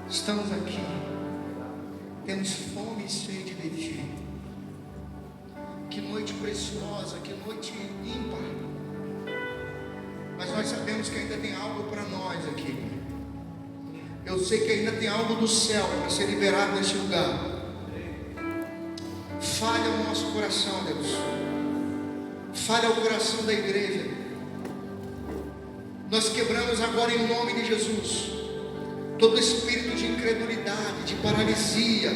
Estamos aqui, temos fome e sede de Ti. Que noite preciosa, que noite ímpar. Mas nós sabemos que ainda tem algo para nós aqui. Eu sei que ainda tem algo do céu para ser liberado neste lugar. Fale ao nosso coração, Deus. Fale ao coração da igreja. Nós quebramos agora em nome de Jesus todo espírito de incredulidade, de paralisia,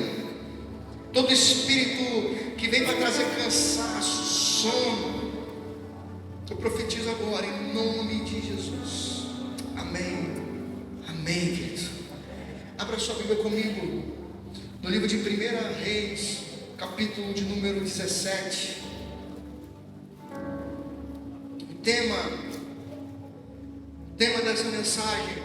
todo espírito que vem para trazer cansaço, sono. Eu profetizo agora em nome de Jesus. Amém. Amém, querido. Abra sua Bíblia comigo no livro de 1 Reis, capítulo de número 17. O tema dessa mensagem,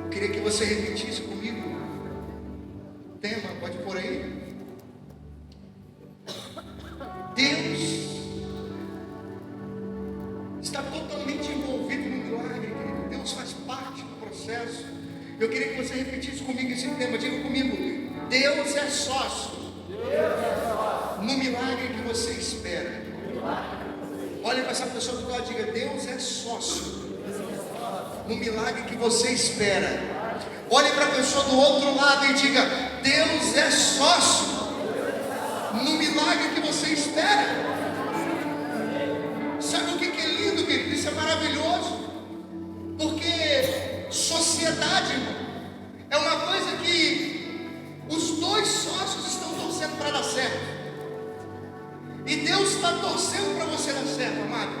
eu queria que você repetisse comigo. Tema, pode pôr aí. Deus está totalmente envolvido no milagre, querido. Deus faz parte do processo. Eu queria que você repetisse comigo esse tema. Diga comigo: Deus é sócio no milagre que você espera. Olha para essa pessoa do lado e diga: Deus é sócio no milagre que você espera. Olhe para a pessoa do outro lado e diga: Deus é sócio no milagre que você espera. Sabe o que é lindo, querido? Isso é maravilhoso. Porque sociedade, irmão, é uma coisa que os dois sócios estão torcendo para dar certo. E Deus está torcendo para você dar certo, amado.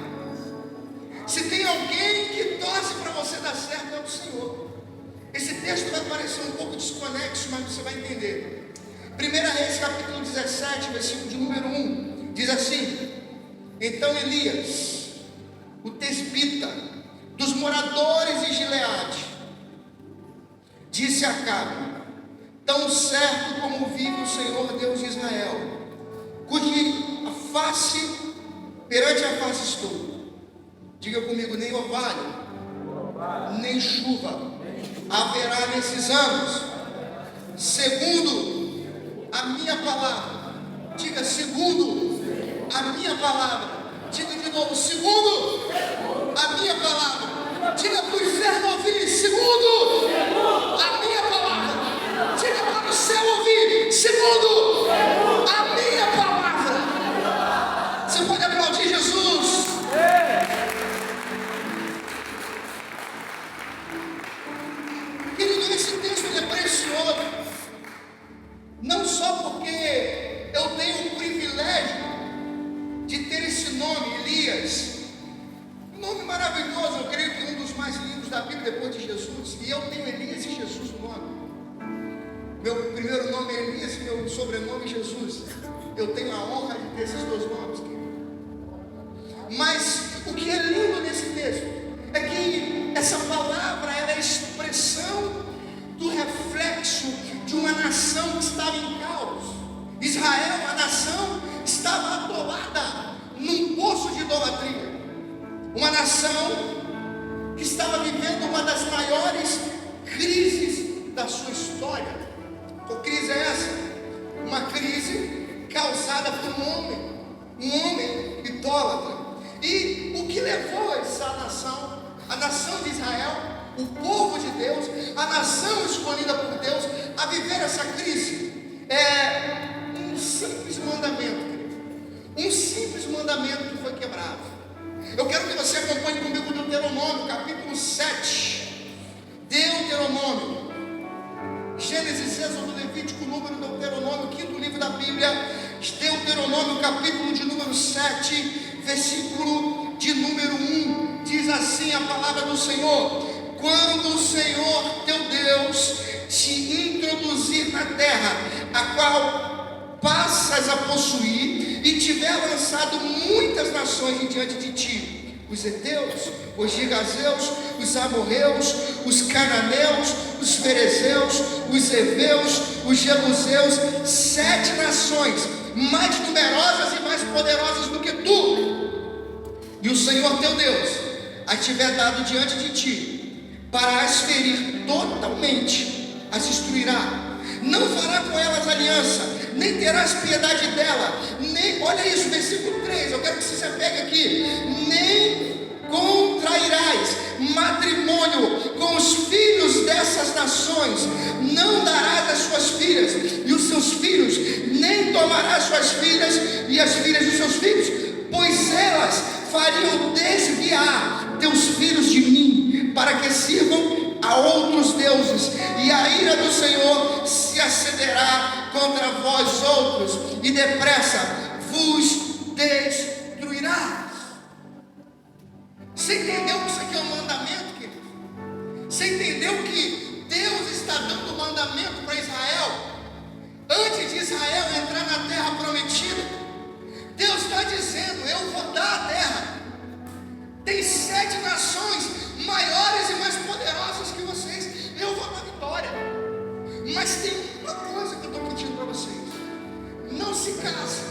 Se tem alguém que torce para você dar certo, é o Senhor. Esse texto vai parecer um pouco desconexo, mas você vai entender. 1 Reis, capítulo 17, versículo de número 1, diz assim: Então Elias, o tesbita, dos moradores de Gileade, disse a Acabe: Tão certo como vive o Senhor Deus de Israel, cuja face perante a face estou. Diga comigo: nem orvalho, nem chuva haverá nesses anos, segundo a minha palavra. Diga: segundo a minha palavra. Diga de novo: segundo a minha palavra. Diga para o inferno ouvir: segundo a minha palavra. Diga para o céu ouvir: segundo a minha palavra. Você pode aplaudir Jesus? Querido, esse texto é precioso. Não só porque eu tenho o privilégio de ter esse nome, Elias, um nome maravilhoso. Eu creio que um dos mais lindos da Bíblia depois de Jesus. E eu tenho Elias e Jesus no nome. Meu primeiro nome é Elias e meu sobrenome é Jesus. Eu tenho a honra de ter esses dois nomes, querido. Mas o que é lindo nesse texto é que essa palavra é a expressão do reflexo de uma nação que estava em caos. Israel, a nação, estava atolada num poço de idolatria. Uma nação que estava vivendo uma das maiores crises da sua história. Qual crise é essa? Uma crise causada por um homem idólatra. E o que levou essa nação, a nação de Israel, o povo de Deus, a nação escolhida por Deus, a viver essa crise? É um simples mandamento, querido. Um simples mandamento que foi quebrado. Eu quero que você acompanhe comigo Deuteronômio, capítulo 7. Deuteronômio, Gênesis, Êxodo, Levítico, Número, Deuteronômio, quinto livro da Bíblia. Deuteronômio, capítulo de número 7, versículo de número 1, diz assim a palavra do Senhor: Quando o Senhor teu Deus te introduzir na terra, a qual passas a possuir, e tiver lançado muitas nações diante de ti, os heteus, os gigazeus, os amorreus, os cananeus, os ferezeus, os heveus, os jebuseus, 7 nações mais numerosas e mais poderosas do que tu, e o Senhor teu Deus as tiver dado diante de ti, para as ferir totalmente, as destruirá. Não fará com elas aliança, nem terás piedade dela, nem, olha isso, versículo 3, eu quero que você se apegue aqui, nem contrairás matrimônio com os filhos dessas nações, não darás as suas filhas e os seus filhos, nem tomarás suas filhas e as filhas dos seus filhos, pois elas fariam desviar teus filhos de mim, para que sirvam a outros deuses, e a ira do Senhor se acederá contra vós outros, e depressa vos destruirá. Você entendeu que isso aqui é um mandamento, querido? Você entendeu que Deus está dando mandamento para Israel? Antes de Israel entrar na terra prometida, Deus está dizendo: eu vou dar a terra. Tem 7 nações maiores e mais poderosas que vocês, eu vou dar vitória. Mas tem uma coisa que eu estou pedindo para vocês: não se casem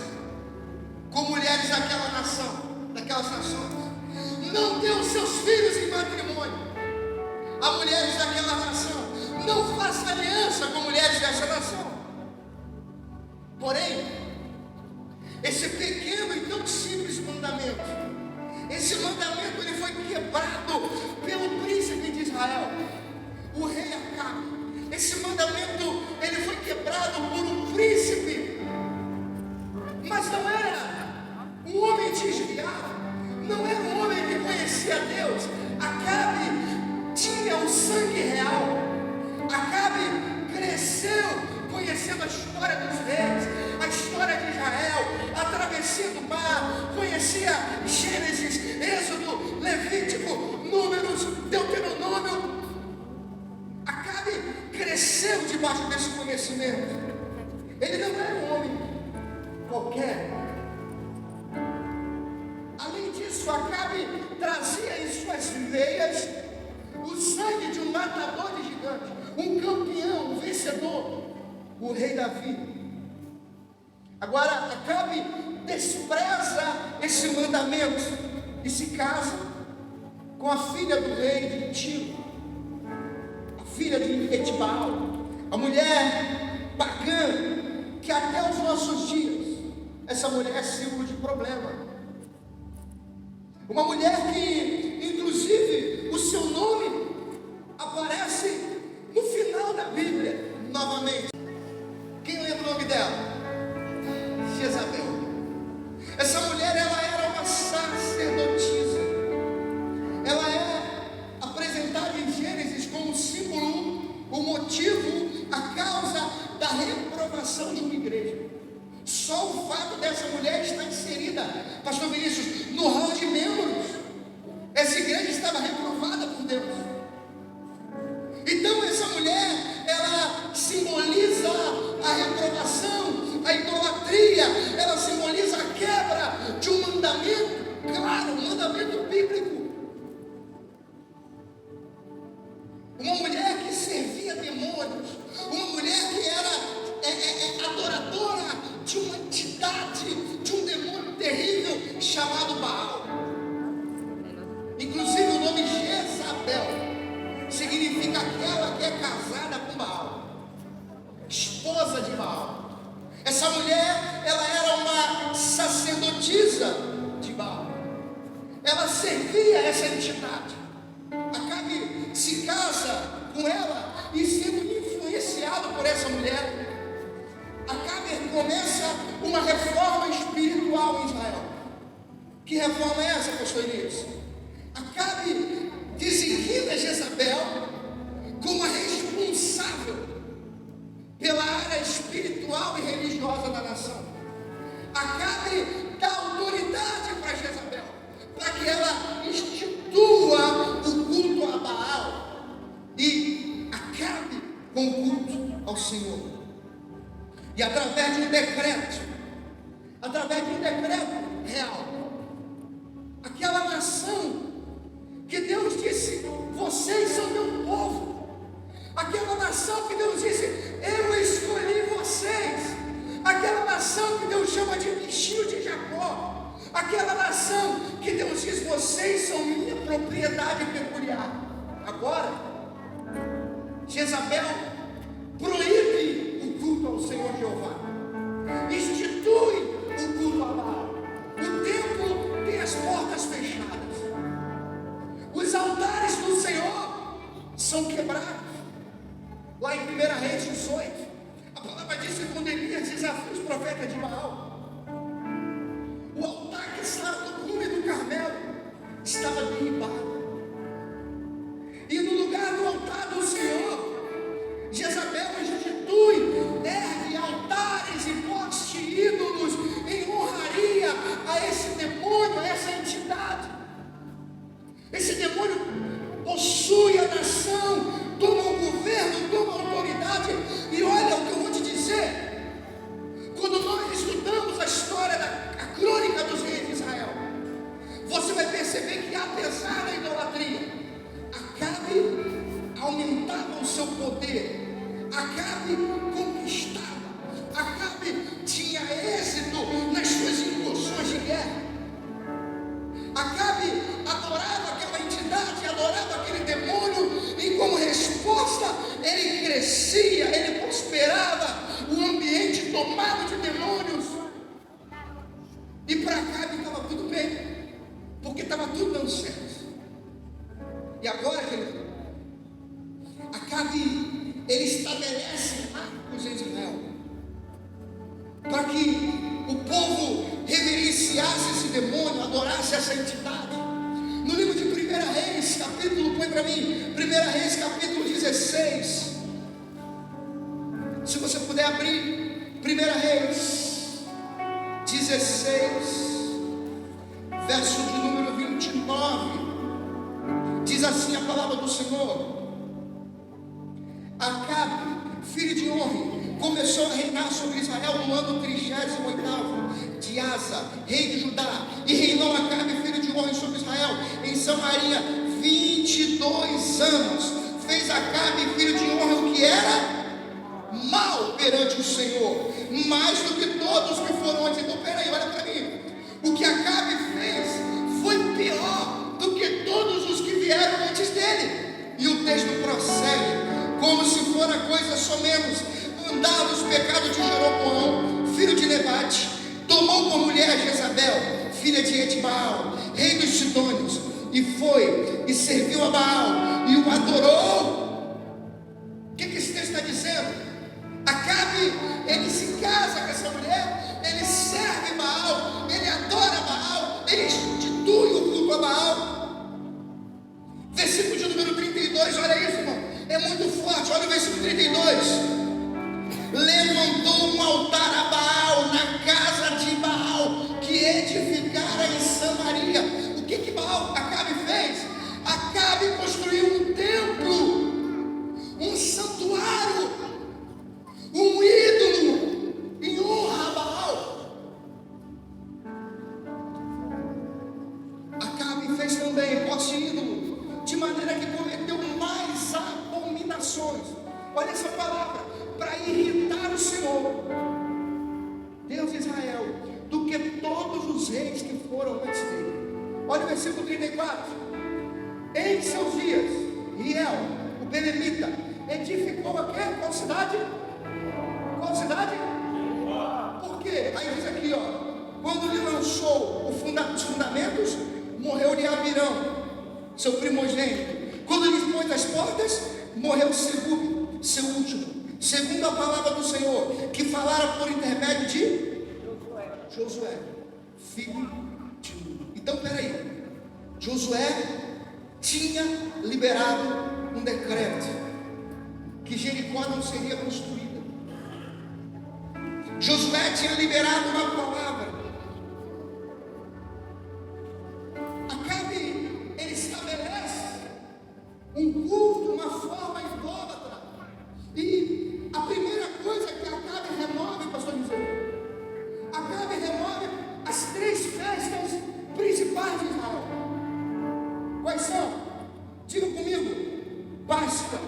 com mulheres daquelas nações. Não dê os seus filhos em matrimônio a mulheres daquela nação. Não faça aliança com mulheres dessa nação. Porém, esse pequeno e tão simples mandamento, esse mandamento ele foi quebrado pelo príncipe de Israel, o rei Acabe. Esse mandamento ele foi quebrado por um príncipe, mas não era um homem desviado, não era um homem que conhecia Deus. Acabe tinha o sangue real. Acabe cresceu conhecendo a história dos reis, a história de Israel, a travessia do mar, conhecia Gênesis, Êxodo, Levítico, Números, Deuteronômio. Acabe cresceu debaixo desse conhecimento. Ele não era um homem qualquer. Além disso, Acabe trazia em suas veias o sangue de um matador de gigantes, um campeão, um vencedor, o rei Davi. Agora, Acabe despreza esse mandamento e se casa com a filha do rei de Tiro, a filha de Etbaal, a mulher pagã, que até os nossos dias, essa mulher é símbolo de problema. Uma mulher que, inclusive, o seu nome aparece no final da Bíblia, novamente. Quem lembra o nome dela? Jezabel. Essa mulher, ela era uma sacerdotisa. Ela é apresentada em Gênesis como símbolo, o motivo, a causa da reprovação de uma igreja. Só o fato dessa mulher estar inserida, pastor Vinícius, no hall de membros, essa igreja estava reprovada por Deus. Então essa mulher, ela simboliza a reprovação, a idolatria, ela simboliza a quebra de um mandamento, claro, um mandamento bíblico. Uma mulher que servia demônios, uma mulher que era adoradora de uma entidade, de um demônio terrível chamado Baal. Inclusive o nome Jezabel significa aquela que é casada com Baal, esposa de Baal. Essa mulher, ela era uma sacerdotisa de Baal. Ela servia essa entidade. Acabe se casa com ela e, sendo influenciado por essa mulher, Acabe começa uma reforma espiritual em Israel. Que reforma é essa, pastor Elias? Acabe designa Jezabel como a responsável pela área espiritual e religiosa da nação. Acabe dá autoridade para Jezabel, para que ela institua o culto a Baal e acabe com o culto ao Senhor. E através de um decreto real, aquela nação que Deus disse: vocês são meu povo. Aquela nação que Deus disse: eu escolhi vocês. Aquela nação que Deus chama de bichinho de Jacó. Aquela nação que Deus diz: vocês são minha propriedade peculiar. Agora, Jezabel proíbe o culto ao Senhor Jeová, institui o culto a Baal. O templo tem as portas fechadas, os altares do Senhor são quebrados. Lá em 1 Reis 18, a palavra diz que quando Elias desafia os profetas de Baal, o altar que estava no cume do Carmelo estava derribado, e no lugar do altar do Senhor, Jezabel institui, ergue altares e poste ídolos em honraria a esse demônio, a essa entidade. Esse demônio possui a nação, toma o governo, toma a autoridade. E olha o que eu vou te dizer: quando nós estudamos a história a crônica dos reis de Israel, você vai perceber que apesar da idolatria, Acabe aumentava o seu poder, Acabe conquistava, Acabe tinha êxito nas suas incursões de guerra. Acabe adorava aquela entidade, adorava aquele demônio, e como resposta ele crescia, ele prosperava, o ambiente tomado de demônios. E para Acabe estava tudo bem, porque estava tudo dando certo. E agora, querido, Acabe, ele estabelece marcos em Israel, para que o povo reverenciasse esse demônio, adorasse essa entidade. No livro de 1 Reis, capítulo, põe para mim, 1 Reis, capítulo 16. Se você puder abrir 1 Reis 16, verso de número 29, diz assim a palavra do Senhor: Acabe, filho de Omri, começou a reinar sobre Israel no ano 38º de Asa, rei de Judá, e reinou Acabe, filho de Omri, sobre Israel em Samaria 22 anos. Fez Acabe, filho de Omri, o que era mal perante o Senhor, mais do que todos que foram antes. Então peraí, olha para mim, o que Acabe fez foi pior do que todos os que vieram antes dele. E o texto prossegue, como se fora coisa só menos, andava os pecados de Jeroboão, filho de Nebate, tomou por mulher Jezabel, filha de Etbaal, rei dos Sidônios, e foi e serviu a Baal e o adorou. O que esse texto está dizendo? Acabe, ele se casa com essa mulher, ele serve Baal, ele adora Baal, ele institui o culto a Baal. Versículo de número 32, olha isso, irmão, é muito forte. Olha o versículo 32: levantou um altar a Baal na casa de Baal, que edificara em Samaria. O que Baal, Acabe fez? Acabe construiu um templo, um santuário, um ídolo em honra a Baal. Acabe fez também poste ídolo, de maneira que cometeu mais abominações. Olha essa palavra, para irritar o Senhor, Deus de Israel, do que todos os reis que foram antes dele. Olha o versículo 34: em seus dias, Riel, o belemita, edificou a quê? Qual cidade? Qual cidade? Por quê? Aí diz aqui, ó, quando lhe lançou os fundamentos, morreu Abirão, seu primogênito. Quando lhe pôs as portas, morreu Segube, seu último, segundo a palavra do Senhor, que falara por intermédio de Josué, filho de Nun. Então peraí, Josué tinha liberado um decreto que Jericó não seria construída. Josué tinha liberado uma palavra. Acabe, ele estabelece um culto, uma forma idólatra. E a primeira coisa que Acabe remove, pastor José, Acabe remove as 3 festas principais de Israel. Quais são? Diga comigo: Páscoa.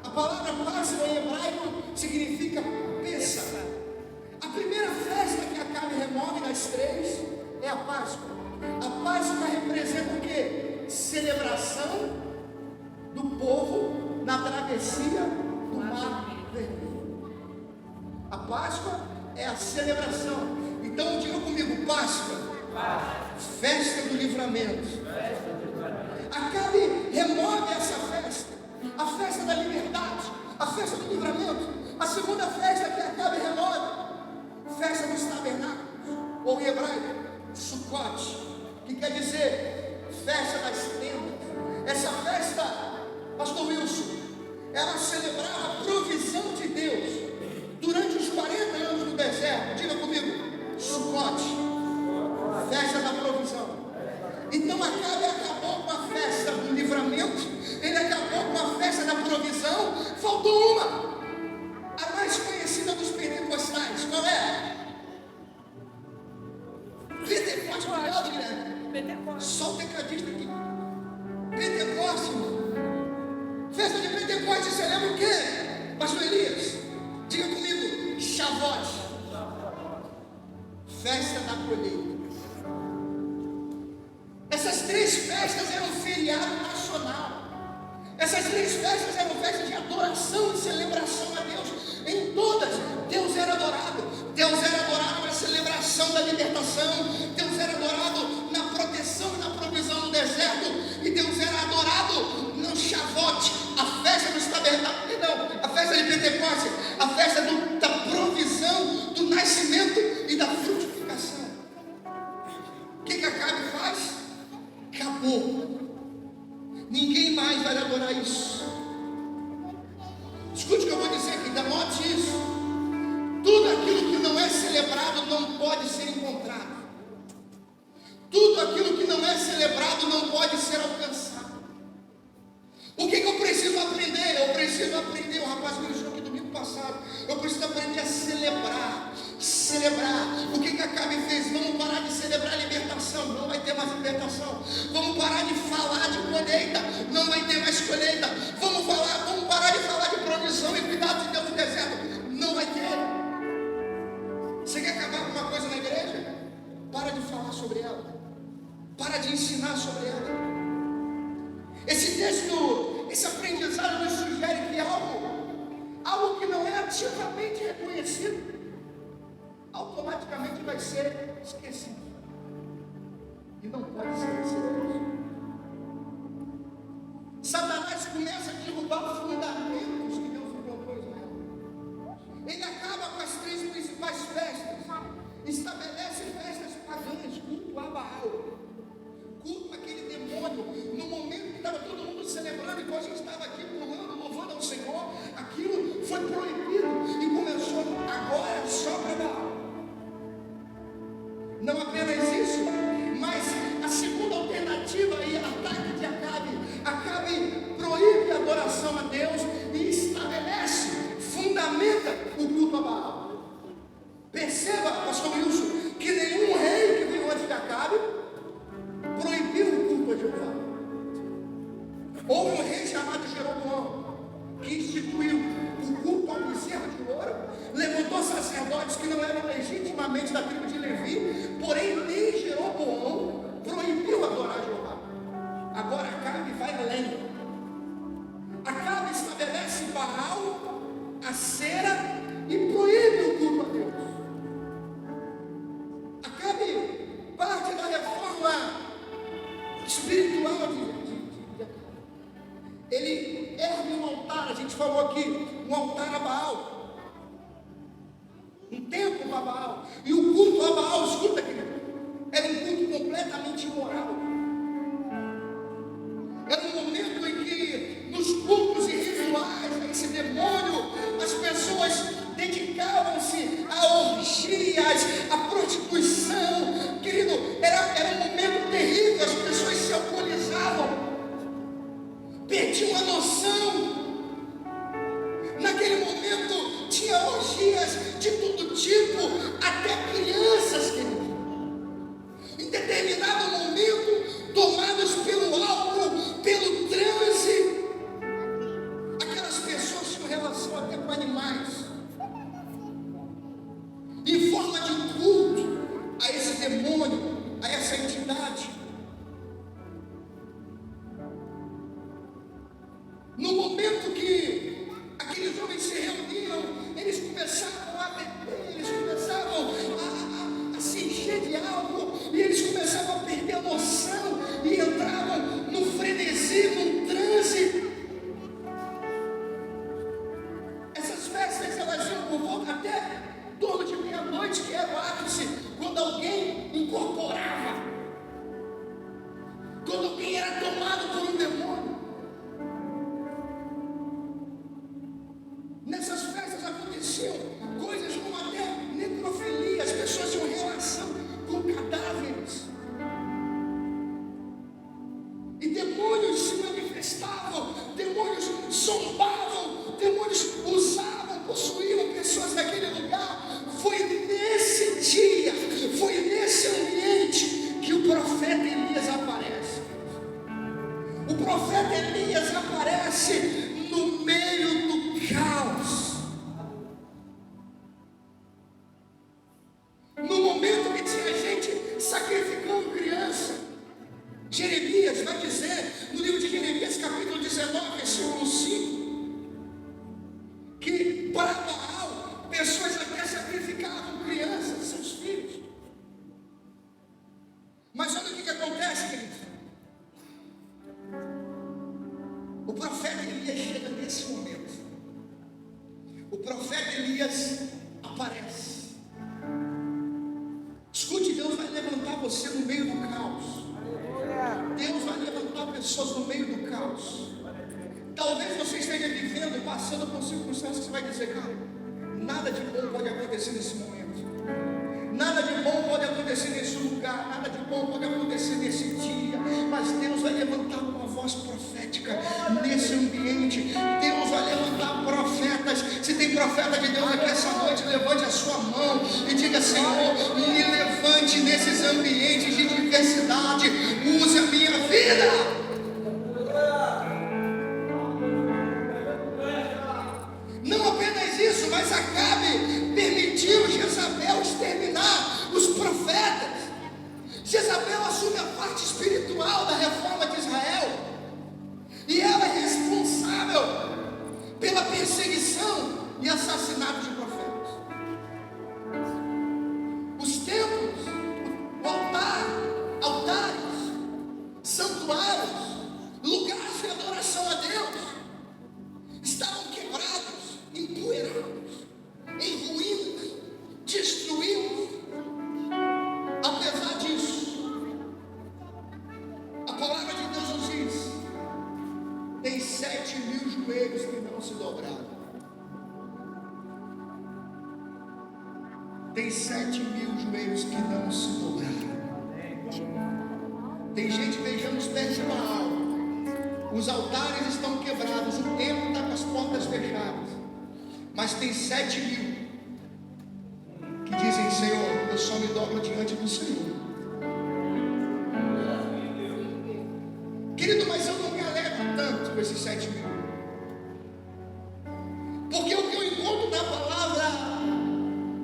A palavra Páscoa em hebraico significa Pêssah. A primeira festa que Acabe remove das 3 é a Páscoa. A Páscoa representa o quê? Celebração do povo na travessia do Mar Vermelho. A Páscoa é a celebração. Então diga comigo: Páscoa, festa do livramento. Acabe remove essa festa, a festa da liberdade, a festa do livramento. A segunda festa que Acabe remove, festa dos tabernáculos, ou em hebraico, Sukkot, que quer dizer festa das tendas. Essa festa, pastor Wilson, ela celebrava a provisão de Deus durante os 40 anos no deserto. Diga comigo: Sukkot, festa da provisão. Então Acabe acabou com a festa do livramento, ele acabou com a festa da provisão. Faltou uma, a mais conhecida dos pentecostais. Qual é? Pentecoste. Cuidado, Guilherme. Só o tecladista aqui. Pentecoste, irmão. Festa de Pentecoste, você lembra o quê, pastor Elias? Diga comigo: Shavuot, festa da colheita. Essas três festas eram feriado nacional. Essas três festas eram festas de adoração e celebração a Deus. Em todas, Deus era adorado. Deus era adorado na celebração da libertação. Deus era adorado na proteção e na provisão no deserto. E Deus era adorado no Shavuot, a festa dos tabernáculos. Não, a festa de Pentecostes, a festa da provisão, do nascimento e da frutificação. O que Acabe faz? Acabou. Ninguém mais vai adorar isso. Escute o que eu vou dizer aqui, anote isso. Tudo aquilo que não é celebrado não pode ser encontrado. Tudo aquilo que não é celebrado não pode ser alcançado. O que eu preciso aprender? Eu preciso aprender, o rapaz me disse aqui domingo passado, eu preciso aprender a celebrar. O que Acabe fez? Vamos parar de celebrar a libertação, não vai ter mais libertação. Vamos parar de falar de colheita, não vai ter mais colheita. Vamos parar de falar de provisão e cuidado de Deus no deserto, não vai ter. Você quer acabar com uma coisa na igreja? Para de falar sobre ela, para de ensinar sobre ela. Esse texto, esse aprendizado nos sugere que algo que não é ativamente reconhecido, automaticamente vai ser esquecido. E não pode ser esquecido. Satanás começa a derrubar os fundamentos que Deus colocou em Israel. Ele acaba com as três principais festas, estabelece festas pagãs, culto a Baal, culto àquele demônio. No momento que estava todo mundo celebrando, igual a gente estava aqui pulando, louvando ao Senhor, aquilo foi proibido e começou agora só para Baal. Não apenas isso, mas a segunda alternativa e ataque de Acabe proíbe a adoração a Deus e estabelece, fundamenta o culto a Baal. Perceba, pastor Wilson, que nenhum rei que veio antes de Acabe proibiu o culto a Jeová. Houve um rei chamado Jeroboão que instituiu o culto ao bezerro de ouro, levantou sacerdotes que não eram legitimamente da tribo de Levi, porém nem Jeroboão proibiu adorar Jeová. Agora Acabe vai além. Acabe estabelece Baal, a cera, e proíbe o culto a Deus. Acabe parte da reforma espiritual de Acabe. Ele ergue um altar, a gente falou aqui, um altar a Baal, um templo a Baal, e o culto a Baal, escuta aqui, era um culto completamente imoral. Era um momento em que nos cultos e rituais a esse demônio as pessoas dedicavam-se a orgias, a prostituição. Querido, era um momento terrível, as pessoas se alcoolizavam, perdiam a noção. Naquele momento tinha orgias de todo tipo, até crianças, querido. Em determinado momento, tomados pelo álcool, pelo transe, aquelas pessoas tinham relação até com animais, em forma de culto a esse demônio, a essa entidade. No momento que era tomado por um demônio. Nessas festas aconteciam coisas como até necrofilia, as pessoas tinham relação com cadáveres. E demônios se manifestavam, demônios zombavam, demônios usavam, possuíam pessoas naquele lugar. Foi nesse dia, foi nesse ambiente que o profeta Elias aparece. O profeta Elias aparece no meio do caos. No momento que tinha gente sacrificando criança. Jeremias vai dizer, no livro de Jeremias, capítulo 19, versículo 5, que para Baal, pessoas até sacrificavam crianças, seus filhos. Mas olha o que acontece, querido. O profeta Elias chega nesse momento. O profeta Elias aparece. Escute, Deus vai levantar você no meio do caos. Deus vai levantar pessoas no meio do caos. Talvez você esteja vivendo, passando por circunstâncias que você vai dizer, cara, nada de bom pode acontecer nesse momento. Nada de bom pode acontecer nesse lugar, nada de bom pode acontecer nesse dia. Mas Deus vai levantar uma voz profética nesse ambiente. Deus vai levantar profetas. Se tem profeta de Deus aqui essa noite, levante a sua mão e diga, Senhor, me levante nesses ambientes de diversidade. Use a minha vida. Não apenas isso, mas Acabe permitiu Jezabel exterminar os profetas. Jezabel assume a parte espiritual da reforma de Israel. E ela é responsável pela perseguição e assassinato de profetas. Os templos, o altar, altares, santuários, lugares de adoração a Deus estavam quebrados, empoeirados, em ruínas, destruídos. Apesar disso, a palavra de Deus nos diz: tem 7.000 joelhos que não se dobraram. Tem 7.000 joelhos que não se dobraram. Tem gente beijando os pés de Baal. Os altares estão quebrados, o templo está com as portas fechadas. Mas tem 7.000 que dizem, Senhor, eu só me dobro diante do Senhor. Querido, mas eu não me alegro tanto com esses 7.000. Porque o que eu encontro na palavra,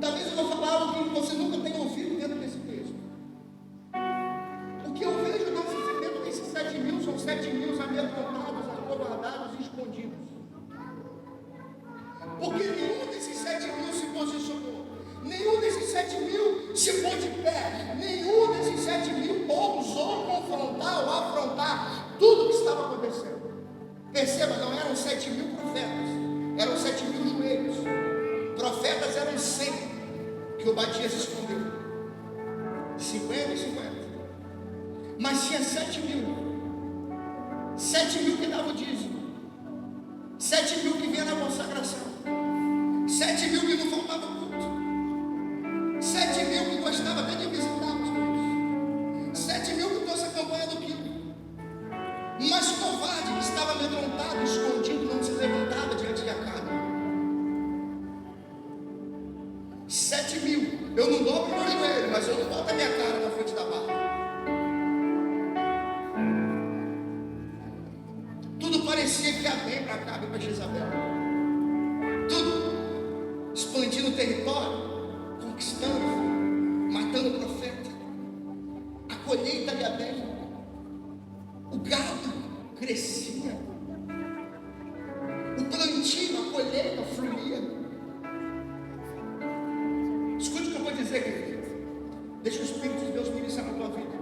talvez eu vou falar algo que você nunca tenha ouvido dentro desse texto. O que eu vejo dentro desses 7.000 são 7.000 amedrontados, acovardados e escondidos. Porque nenhum desses 7.000 se posicionou. Nenhum desses 7.000 se pôs de pé. Nenhum desses 7.000 ousou confrontar ou afrontar tudo o que estava acontecendo. Perceba, não eram 7.000 profetas, eram 7.000 joelhos. Profetas eram 100 que Obadias escondeu, 50 e 50. Mas tinha 7.000 que davam o dízimo, 7.000 que vinham na consagração, 7.000 que não faltavam culto, 7.000 que gostavam até de visitar os filhos, 7.000 que trouxe a campanha do quilo. Mas o covarde que estava amedrontado, escondido, não se levantava diante de Acabe. 7.000. Eu não dobro meu joelho, mas eu não boto a minha cara na frente da barra. Tudo parecia que ia bem para Acabe e para Jezabel. Tudo expandindo o território, conquistando, matando o profeta. A colheita ia bem. O gado crescia. O plantio, a colheita fluía. Escute o que eu vou dizer, querido. Deixa o Espírito de Deus ministrar na tua vida.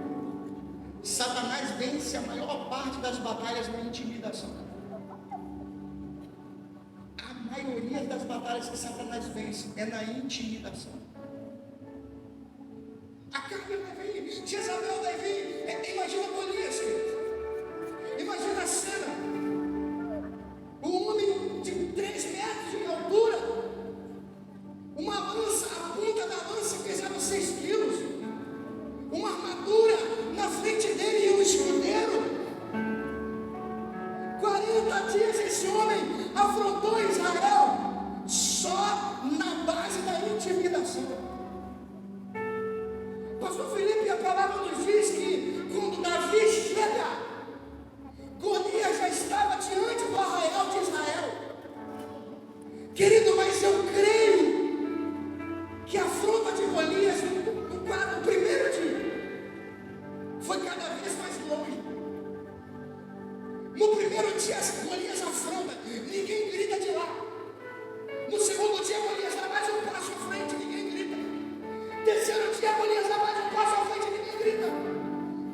Satanás vence a maior parte das batalhas na intimidação. A maioria das batalhas que Satanás vence é na intimidação. Acabe vai vir, Jezabel vai vir. Imagina Golias, querido. 40 dias esse homem afrontou Israel só na base da intimidação. Pastor Felipe, a palavra nos diz que quando Davi chega, Golias já estava diante do arraial de Israel. Querido, mas eu creio que a afronta de Golias no primeiro dia foi cada vez mais longe. No primeiro dia, Golias afronta, ninguém grita de lá. No segundo dia, Golias dá mais um passo à frente, ninguém grita. Terceiro dia, Golias dá mais um passo à frente, ninguém grita.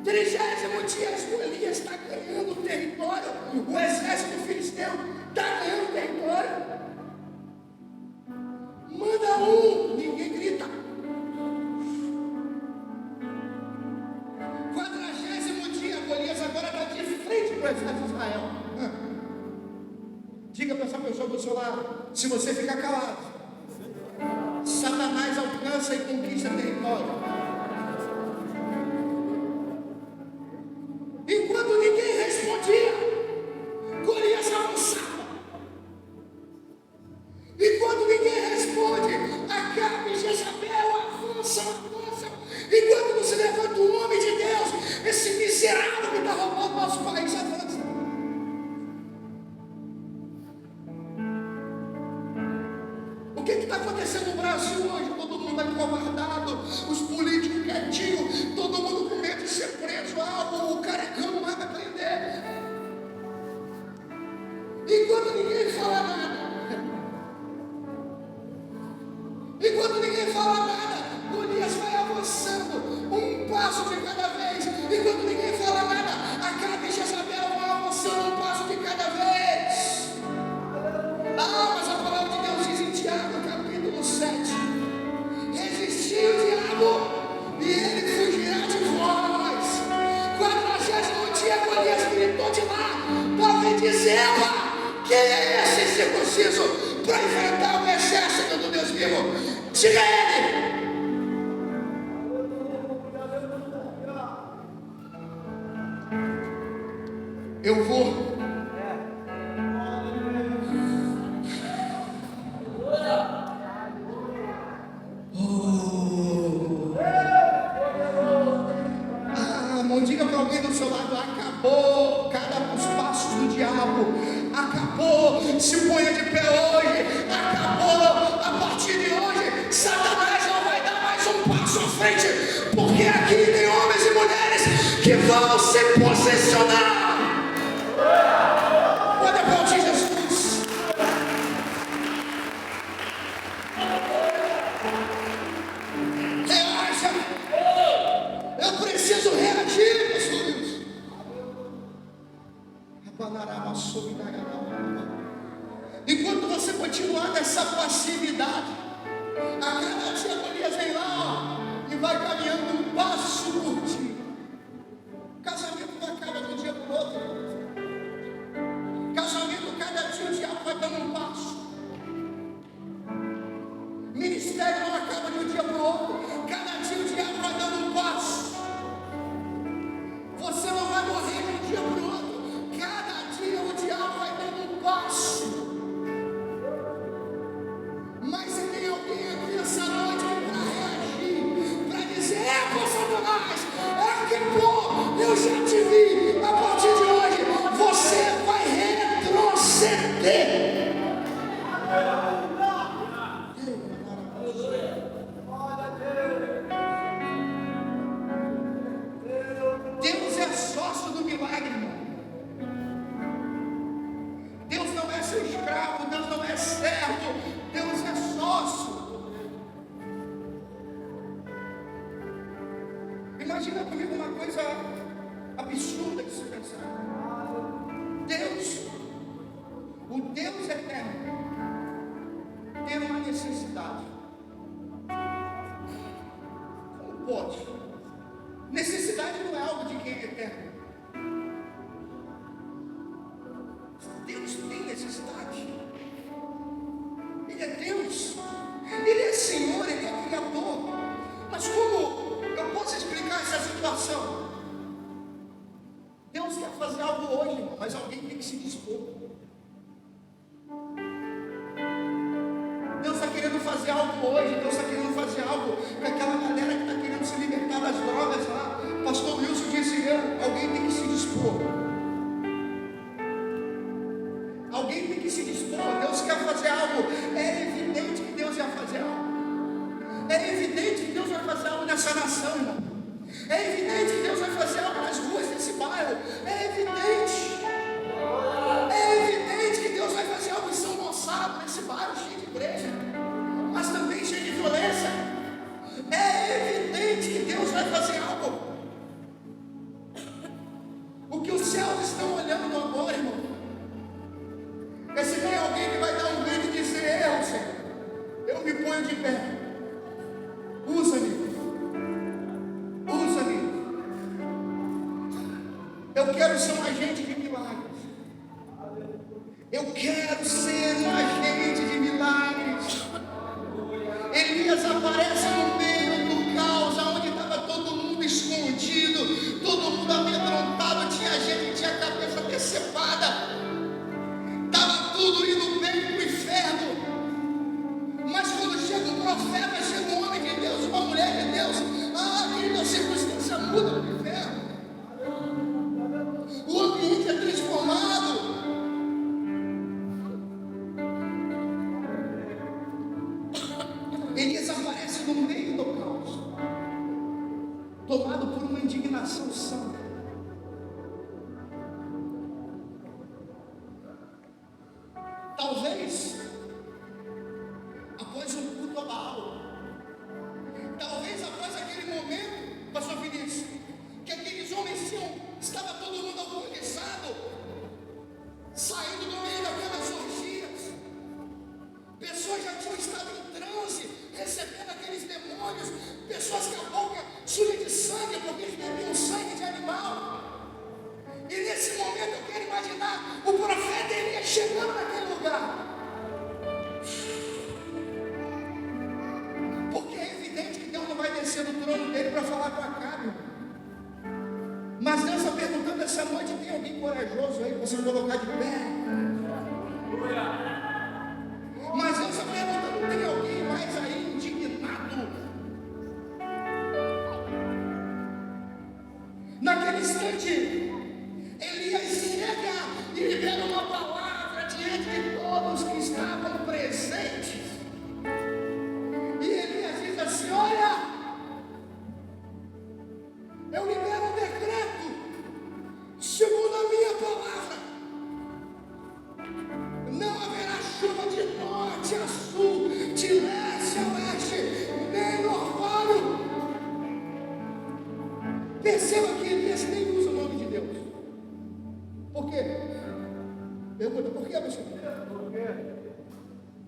30º dia, Golias está ganhando território. O exército filisteu está ganhando território. Manda um, ninguém grita. 40º dia, Golias agora está de frente para o exército de Israel. Diga para essa pessoa do seu lado: se você ficar calado, Satanás alcança e conquista território. Enquanto ninguém respondia, Golias avançava. Enquanto ninguém responde, Acabe e Jezabel avançam. Enquanto não se levanta o homem de Deus, esse miserável que está roubando nosso país avança. O que está acontecendo no Brasil hoje? Todo mundo acovardado, os políticos quietinhos, todo mundo com medo de ser preso. O carecão não vai prender. Enquanto ninguém fala nada, Golias vai avançando, um passo de cada vez. Enquanto ninguém fala nada, Acabe e Jezabel vão avançando, um passo de cada vez. Mas a palavra de Deus diz em Tiago, capítulo 7: resisti o diabo e ele fugirá de vós. 40º dia, Golias gritou de lá: Davi dizendo, quem é esse circunciso para enfrentar o exército do Deus vivo? Diga ele. Eu vou. Diga para alguém do seu lado: acabou os passos do diabo. Acabou. Se ponha de pé hoje. Acabou. A partir de hoje, Satanás não vai dar mais um passo à frente, porque aqui tem homens e mulheres que vão se posicionar. Pode aplaudir Jesus. Reaja. Eu preciso reagir, meus filhos. Enquanto você continuar nessa passividade, a cada dia Golias vem lá e vai caminhando um passo por dia. Casamento não acaba de um dia para o outro. Casamento, cada dia o diabo vai dando um passo. Ministério não acaba de um dia para o outro. Cada dia o diabo vai dando um passo. Você não vai morrer de um dia para o outro. Cada dia o diabo vai dando um passo. Mas se tem alguém aqui essa noite para reagir, para dizer: Satanás, acabou, eu já te vi. A partir de hoje você vai retroceder. Deus é sócio do milagre, irmão. Deus não é seu escravo, Deus não é servo, Deus é sócio. Imagina comigo uma coisa absurda de se pensar. Deus, o Deus eterno, tem uma necessidade. Como pode? Necessidade não é algo de quem é eterno. Deus tem necessidade. Ele é Deus. Ele é Senhor, Ele é Criador. Mas como eu posso explicar essa situação? Deus quer fazer algo hoje, irmão. mas alguém tem que se dispor. Deus está querendo fazer algo hoje. Deus está querendo fazer algo com aquela galera que está querendo se libertar das drogas lá. Pastor Wilson disse: alguém tem que se dispor. Alguém tem que se dispor. Deus quer fazer algo. É evidente que Deus ia fazer algo. É evidente que Deus vai fazer algo nessa nação, irmão. É evidente que Deus vai fazer algo nas ruas desse bairro. É evidente. É evidente que Deus vai fazer algo em São Gonçalo, nesse bairro cheio de igreja, mas também cheio de violência. É evidente que Deus vai fazer algo. O que os céus estão olhando agora, irmão, é se tem alguém que vai dar um grito e dizer: Senhor, eu me ponho de pé. Usa-me. Usa-me. Eu quero ser um agente de milagres. Eu quero ser um agente de milagres. Elias aparece no meio do caos, onde estava todo mundo escondido, todo mundo amedrontado, tinha gente que tinha a cabeça decepada, estava tudo indo bem para o inferno. Mas quando chega um profeta, chega um homem de Deus, uma mulher de Deus, querida, a circunstância muda no inferno. O ambiente é transformado. Elias aparece no meio do caos, tomado por uma indignação santa. Talvez após um culto a Baal, talvez após aquele momento, pastor Vinícius, que aqueles homens estava todo mundo alcoolizado, saindo do meio daquelas orgias, pessoas já tinham estado em transe, recebendo aqueles demônios, pessoas com a boca suja de sangue, porque eles bebiam sangue de animal. E nesse momento eu quero imaginar o profeta Elias chegando naquele lugar. Porque é evidente que Deus não vai descer do trono dele para falar com Acabe. Mas Deus está perguntando essa noite: tem alguém corajoso aí para você colocar de pé? Mas Deus está perguntando: tem alguém mais aí indignado? Naquele instante, Elias chega e libera uma palavra diante de todos que estavam presentes. E Elias diz assim: olha, eu libero um decreto, segundo a minha palavra, não haverá chuva de norte a sul, de leste a oeste, nem no orvalho. Perceba que Elias nem usa o nome de Deus. Por quê? Pergunta: por quê, pastor?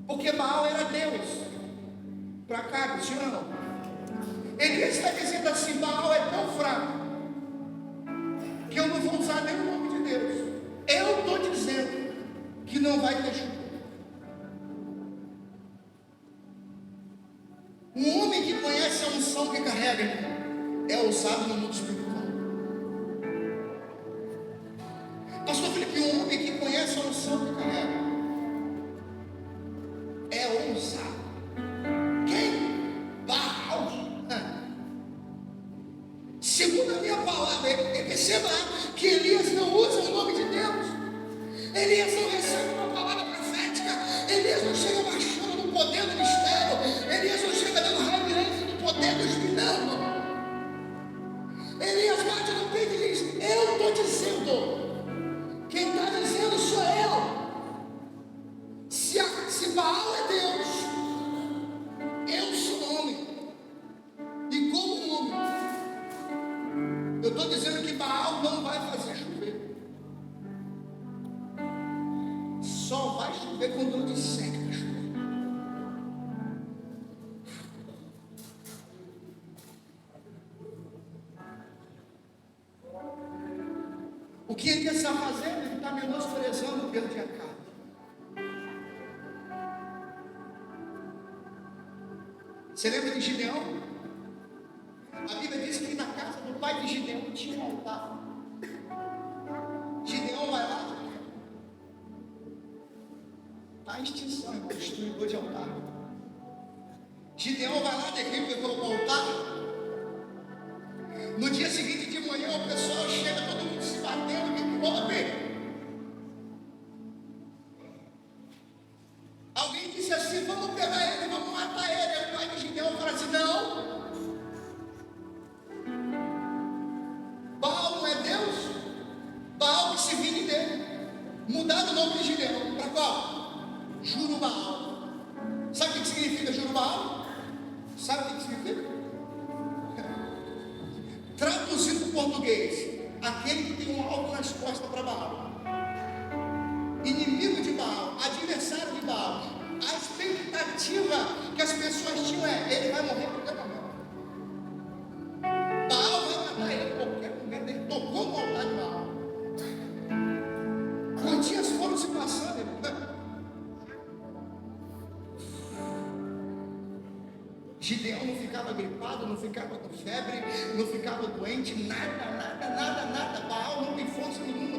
Porque Baal era Deus para Acabe, sim ou não? Elias está dizendo assim: Baal é tão fraco que eu não vou usar nem o nome de Deus. Eu estou dizendo que não vai ter chuva. Um homem que conhece a unção que carrega é usado no mundo espiritual. Pastor Felipe, um homem que conhece a unção que carrega é ousado. Quem? Baal. Segundo a minha palavra, perceba que Elias não usa o nome de Deus. Elias não recebe uma palavra profética. Elias não chega baixando no poder do mistério. Elias não chega dando reverência no poder do Espírito. Elias bate no peito e diz: eu estou dizendo. Quem está dizendo sou eu. Se Baal é Deus, eu sou homem. E como homem, eu estou dizendo que Baal não vai fazer chover. Só vai chover quando eu disser que vai chover. O que ele está fazendo? Ele está menosprezando o Deus de Acabe. Você lembra de Gideão? A Bíblia diz que na casa do pai de Gideão tinha um altar. Gideão vai lá, Está em extinção, irmão, destruidor de altar. Gideão vai lá, decreta o altar. No dia seguinte de manhã, o pessoal chega, todo mundo se batendo, que houve? Alguém disse assim: vamos pegar ele, vamos matar ele. Aí o pai de Gideão fala assim: não, Baal não é Deus, Baal que se vingue dele. Mudaram o nome de Gideão para qual? Jurubaal. Sabe o que significa Jurubaal? Sabe o que significa? Traduzindo para o português, aquele que tem um alvo nas costas para Baal. Inimigo de Baal, adversário de Baal. A expectativa que as pessoas tinham é: ele vai morrer porque morreu. Baal vai matar ele qualquer momento. Ele tocou no altar de Baal. Os dias foram se passando, irmão. Gideão não ficava gripado, não ficava com febre, não ficava doente, nada. Baal não tem força nenhuma.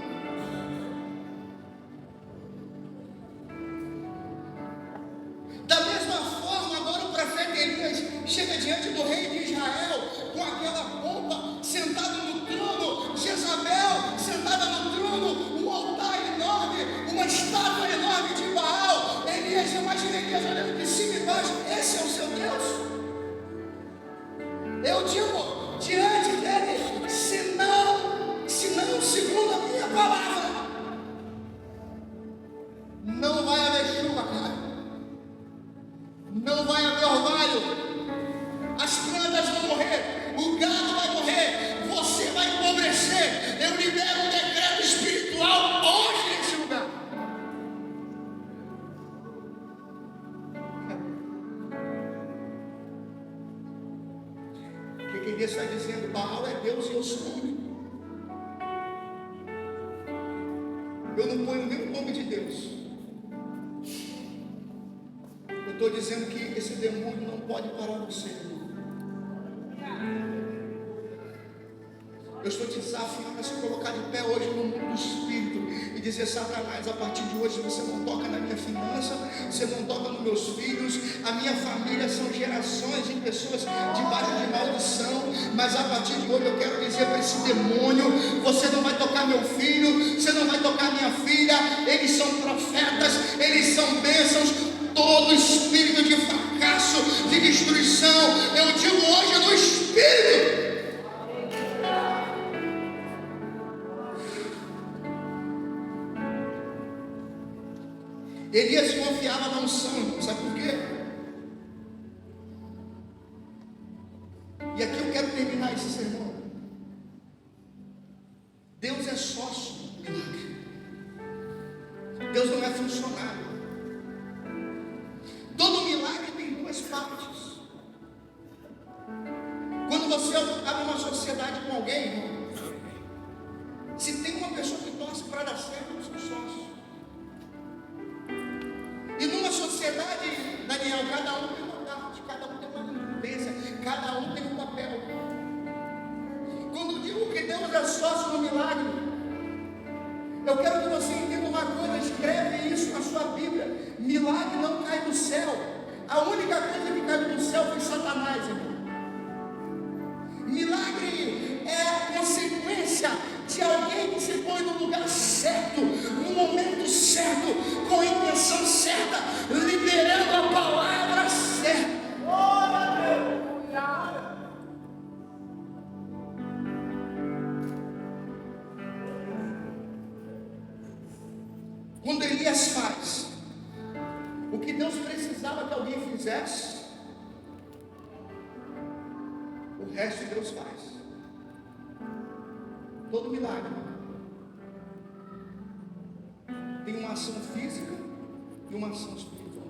Da mesma forma, agora o profeta Elias chega diante do rei de Israel com aquela pompa, sentado no trono, Jezabel sentada no trono, um altar enorme, uma estátua enorme de Baal. Elias, imagina Elias olhando de cima e baixo: esse é o seu Deus? Eu digo diante dele: se não, segundo a minha palavra, não vai haver chuva, cara. Não vai haver orvalho. As plantas vão morrer. O gado vai morrer. Você vai empobrecer. Eu libero um decreto espiritual hoje nesse lugar. O que Elias está dizendo? Baal é Deus e eu sou homem. Eu não ponho nem o nome de Deus. Eu estou dizendo que esse demônio não pode parar você. Eu estou te desafiando a se colocar de pé hoje no mundo do Espírito e dizer: Satanás, a partir de hoje você não toca na minha finança, você não toca nos meus filhos, a minha família são gerações de pessoas debaixo de maldição, mas a partir de hoje eu quero dizer para esse demônio: você não vai tocar meu filho, você não vai tocar minha filha, eles são profetas, eles são bênçãos. Todo espírito de fracasso, de destruição, eu digo hoje no Espírito. Elias confiava na unção, sabe por quê? E aqui eu quero terminar esse sermão. Deus é sócio do milagre. Deus não é funcionário. Todo milagre tem duas partes. Quando você abre uma sociedade com alguém, irmão, se tem uma pessoa que torce para dar certo, eu sou sócio. E numa sociedade, Daniel, cada um tem uma parte, cada um tem uma incumbência, cada um tem um papel. Quando eu digo que Deus é sócio no milagre, eu quero que você entenda uma coisa: escreve isso na sua Bíblia. Milagre não cai do céu. A única coisa que caiu do céu foi Satanás, irmão. Milagre é a consequência de alguém que se põe no lugar certo, no momento certo, com a intenção certa, liberando a palavra certa. Quando Elias faz o que Deus precisava que alguém fizesse, o resto Deus faz. Todo milagre tem uma ação física e uma ação espiritual.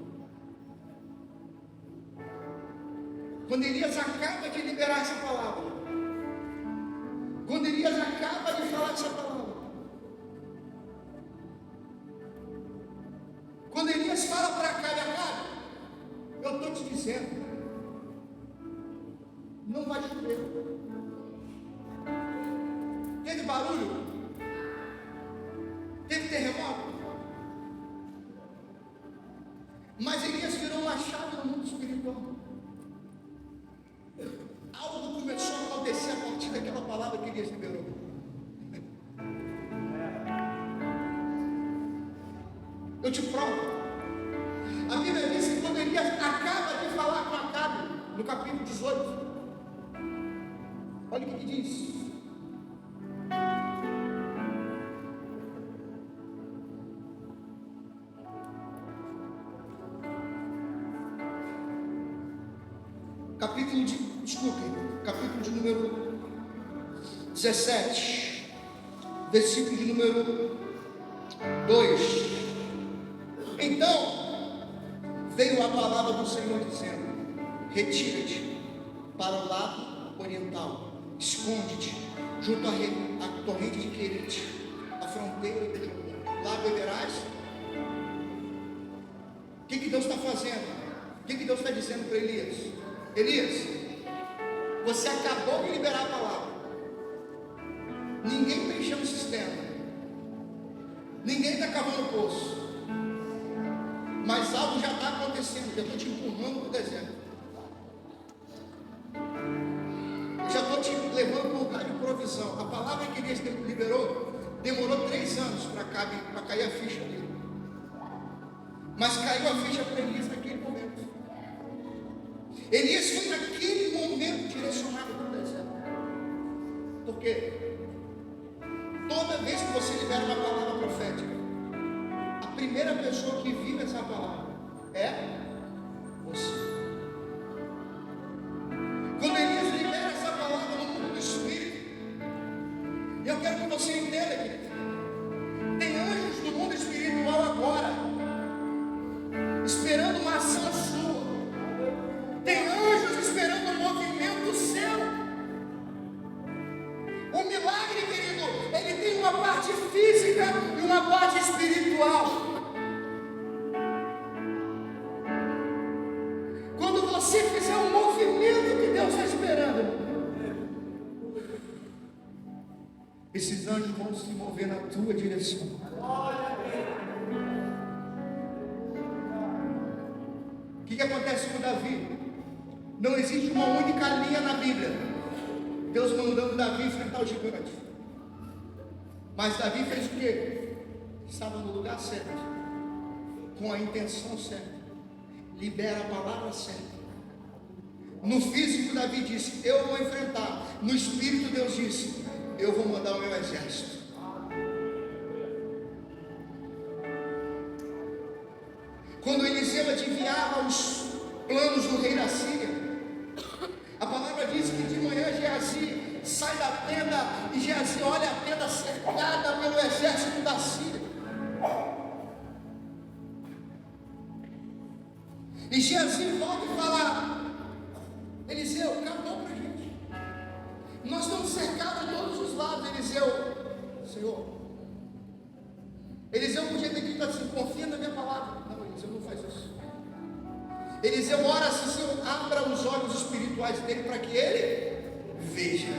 Quando Elias acaba de liberar essa palavra, quando Elias acaba de falar essa palavra, quando Elias fala para Acabe, eu estou te dizendo, não vai chover. Teve barulho? Teve terremoto? Mas Elias virou uma chave no mundo espiritual. Algo começou a acontecer a partir daquela palavra que Elias liberou. Eu te provo. A Bíblia diz que quando Elias acaba de falar com Acabe, no capítulo 18, olha o que diz. Capítulo de número 17, versículo de número 2. Então veio a palavra do Senhor dizendo: retira-te para o lado oriental, esconde-te junto à torrente de Querite, a fronteira do Jordão. Lá beberás. O que Deus está fazendo? O que Deus está dizendo para Elias? Elias, você acabou de liberar a palavra. Ninguém preencheu o sistema. Ninguém está cavando o poço. Mas algo já está acontecendo. Eu estou te empurrando para o deserto. Eu já estou te levando para um lugar de provisão. A palavra que Elias liberou demorou 3 anos para cair a ficha dele. Mas caiu a ficha para Elias naquele momento. Elias foi naquele momento direcionado para o deserto. Por quê? Toda vez que você libera uma palavra profética, a primeira pessoa que vive essa palavra é você. Quando Elias libera essa palavra no mundo do Espírito, eu quero que você entenda, querido, tem anjos no mundo espiritual agora, esperando uma ação sua. Tem anjos esperando um movimento seu. O milagre, querido, ele tem uma parte física e uma parte espiritual. Quando você fizer um movimento que Deus está esperando, esses anjos vão se mover na tua direção. O que acontece com Davi? Não existe uma única linha na Bíblia. Deus mandando Davi enfrentar o gigante. Mas Davi fez o quê? Estava no lugar certo, com a intenção certa. Libera a palavra certa. No físico, Davi disse: eu vou enfrentar. No espírito, Deus disse: eu vou mandar o meu exército. Quando Eliseu adivinhava os planos do rei da Síria, a palavra diz que de manhã Geazi sai da tenda e Geazi olha a tenda cercada pelo exército da Síria. E Geazi volta e fala: Eliseu, acabou para a gente. Nós estamos cercados de todos os lados. Eliseu podia ter dito assim: confia na minha palavra. Não, Eliseu não faz isso. Eliseu ora assim: Senhor, abra os olhos espirituais dele para que ele veja.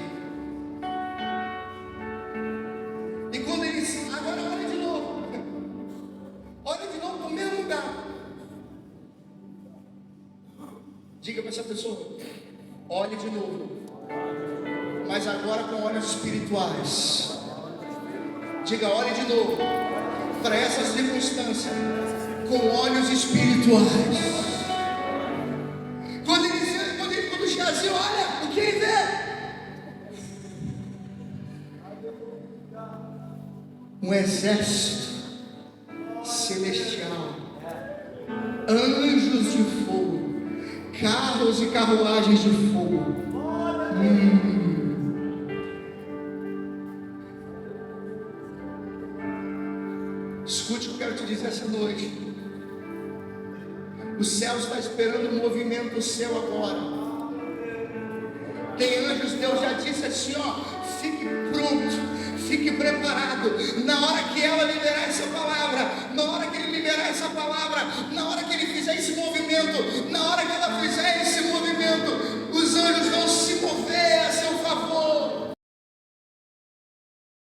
E quando ele disse: agora olha de novo, olha de novo para o mesmo lugar. Diga para essa pessoa: olhe de novo, mas agora com olhos espirituais. Diga: olhe de novo para essa circunstância com olhos espirituais. Quando Geazi olha, o que ele vê? Um exército celestial, anjos de fogo, carros e carruagens de fogo. Escute o que eu quero te dizer essa noite. O céu está esperando um movimento seu agora. Tem anjos, Deus já disse assim: ó, fique pronto, fique preparado. Na hora que ela liberar essa palavra, na hora que ele liberar essa palavra, na hora que ele fizer esse movimento, na hora que ela fizer esse movimento, os anjos vão